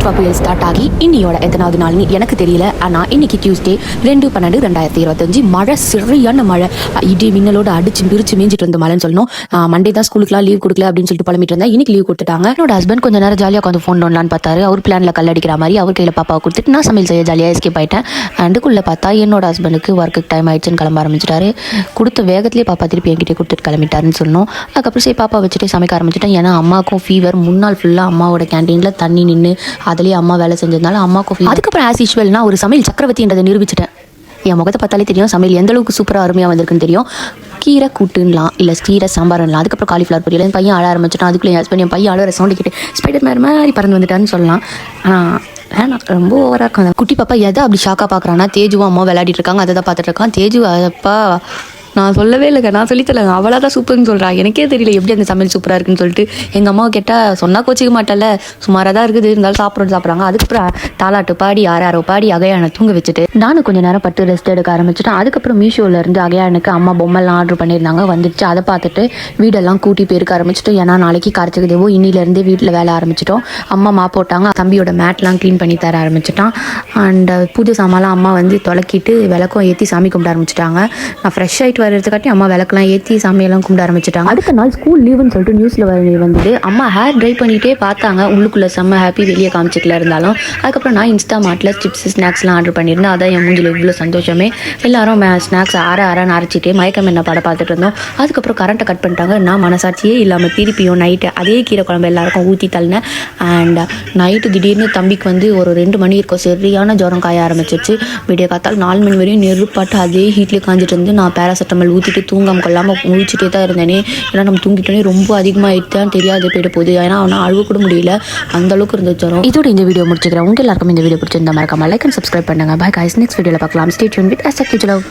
Nipah புயல் start ஆகி இன்னியோட எத்தனாவது நாள்னு எனக்கு தெரியல. ஆனால் இன்னைக்கு டியூஸ்டே 2/12/2025 மழை, சரியான மழை, இடி மின்னலோட அடிச்சு பிரிச்சு மேஞ்சிட்டு இருந்த மழைன்னு சொல்லணும். மண்டே தான் ஸ்கூலுக்குலாம் லீவ் கொடுக்கல அப்படின்னு சொல்லிட்டு புலம்பிட்டு இருந்தேன். இன்னைக்கு லீவ் கொடுத்துட்டாங்க. என்னோட ஹஸ்பண்ட் கொஞ்சம் நேரம் ஜாலியாக உட்காந்து ஃபோன் பண்ணலான்னு பார்த்தாரு. அவர் பிளானில் கல் அடிக்கிற மாதிரி அவர் கையில் பாப்பாவை கொடுத்துட்டு நான் சமையல் செய்ய ஜாலியாக எஸ்கேப் ஆயிட்டேன். அண்டுக்குள்ளே பார்த்தா என்னோட ஹஸ்பண்டுக்கு ஒர்க்குக்கு டைம் ஆயிடுச்சுன்னு கிளம்ப ஆரம்பிச்சிட்டாரு. கொடுத்த வேகத்திலே பாப்பா திருப்பி என்கிட்ட கொடுத்துட்டு கிளம்பிட்டாருன்னு சொல்லணும். அதுக்கப்புறம் சரி பாப்பா வச்சுட்டு சமைக்க ஆரம்பிச்சிட்டேன். ஏன்னா அம்மாவுக்கும் ஃபீவர், முன்னாள் ஃபுல்லாக அம்மாவோட கேன்டீனில் தண்ணி நின்று அதுலேயே அம்மா வேலை செஞ்சதுனால அம்மாவுக்கும். அதுக்கப்புறம் ஆஸ் யூஷுவல் நான் ஒரு சமையல் சக்கரவர்த்தின்றதை நிரூபிச்சிட்டேன். என் முகத்தை பார்த்தாலே தெரியும் சமையல் எந்த அளவுக்கு சூப்பராக அருமையாக வந்திருக்குன்னு தெரியும். கீரை கூட்டுலாம் இல்லை கீரை சாம்பார்லாம், அதுக்கப்புறம் காலிஃப்ளவர் பொரியல். என் பையன் அழ ஆரம்பிச்சிட்டான். அதுக்குள்ளே என் ஹஸ்பண்ட் என் பையன் அழகிற சவுண்டு கேட்டு ஸ்பைடர் மேன் மாதிரி பறந்து வந்துட்டான்னு சொல்லலாம். ஆனால் ரொம்ப ஓவராக இருக்கும். அந்த குட்டி பாப்பா எதை அப்படி ஷாக்காக பார்க்குறான்னா, தேஜுவும் அம்மா விளையாடிட்டு இருக்காங்க, அதை தான் பார்த்துட்டு இருக்கான். தேஜு அதப்பா நான் சொல்லவே இல்லைங்க, நான் சொல்லித்தரேங்க, அவளாக தான் சூப்பர்னு சொல்கிறா. எனக்கே தெரியல எப்படி அந்த சமையல் சூப்பராக இருக்குன்னு சொல்லிட்டு. எங்கள் அம்மாவை கேட்டால் சொன்னால் கோச்சிக்க மாட்டேன்ல, சுமாராக தான் இருக்குது, இருந்தாலும் சாப்பிட்றாங்க. அதுக்கப்புறம் தாலாட்டு பாடி ஆறாரோ பாடி அகையான தூங்க வச்சுட்டு நானும் கொஞ்சம் நேரம் பட்டு ரெஸ்ட் எடுக்க ஆரம்பிச்சிட்டேன். அதுக்கப்புறம் மீஷோலேருந்து அகையானுக்கு அம்மா பொம்மைலாம் ஆர்டர் பண்ணியிருந்தாங்க, வந்துச்சு. அதை பார்த்துட்டு வீடெல்லாம் கூட்டி பெருக்க ஆரம்பிச்சிட்டோம். ஏன்னா நாளைக்கு கார்த்திகை தேவோ, இன்னிலேருந்தே வீட்டில் வேலை ஆரம்பிச்சிட்டோம். அம்மா மா போட்டாங்க, தம்பியோட மேட்லாம் க்ளீன் பண்ணி தர ஆரம்பிச்சிட்டான். அண்ட் பூஜை சாமான்லாம் அம்மா வந்து தொலைக்கிட்டு விளக்கம் ஏற்றி சாமி கும்பிட ஆரம்பிச்சிட்டாங்க. நான் ஃப்ரெஷ் ஆகிட்டு வரதுக்காட்டி அம்மா விளக்கெல்லாம் ஏற்றி சாமியெல்லாம் கும்பிட ஆரம்பிச்சிட்டாங்க. அடுத்த நாள் ஸ்கூல் லீவுன்னு சொல்லிட்டு நியூஸில் வந்தது. அம்மா ஹேர் ட்ரை பண்ணிகிட்டே பார்த்தாங்க, உள்ளுக்குள்ளே செம்ம ஹாப்பி, வெளியே காமிச்சிக்கல இருந்தாலும். அதுக்கப்புறம் நான் இன்ஸ்டா மார்ட்டில் சிப்ஸ் ஸ்நாக்ஸ்லாம் ஆர்டர் பண்ணியிருந்தேன். அதான் என் மூஞ்சில் இவ்வளோ சந்தோஷமே. எல்லாரும் ஸ்நாக்ஸ் ஆறான்னு அரைச்சிட்டே மயக்கம் என்ன படம் பார்த்துட்டு இருந்தோம். அதுக்கப்புறம் கரண்ட்டை கட் பண்ணிட்டாங்க. நான் மனசாட்சியே இல்லாமல் திருப்பியும் நைட்டு அதே கீரை குழம்பு எல்லாருக்கும் ஊற்றி தள்ளினேன். அண்ட் நைட்டு திடீர்னு தம்பிக்கு வந்து ஒரு 2 மணி இருக்கும், சரியான ஜுரம் காய ஆரம்பிச்சிச்சு. விடிய காத்தால் 4 மணி வரையும் நெருப்பாட்டு அதே ஹீட்லேயே காஞ்சிட்டு இருந்து நான் பேராசிட்டமல் ஊற்றிட்டு தூங்காமல் கொள்ளாமல் முழிச்சிட்டே தான் இருந்தேனே. ஏன்னா நம்ம தூங்கிட்டோன்னே ரொம்ப அதிகமாகிட்டான்னு தெரியாது போயிட்டு போகுது. ஏன்னா அவனால் அழுவ கூட முடியல, அந்த அளவுக்கு இருந்த ஜுரம். இதோட இந்த வீடியோ முடிச்சுக்கிறேன். உங்க எல்லாருக்கும் இந்த வீடியோ பிடிச்சிருந்தா மறக்காம லைக் அண்ட் சப்ஸ்கிரைப் பண்ணுங்க. பை गाइस, நெக்ஸ்ட் வீடியோவில் பார்க்கலாம். Stay tune with ASAC Future Love.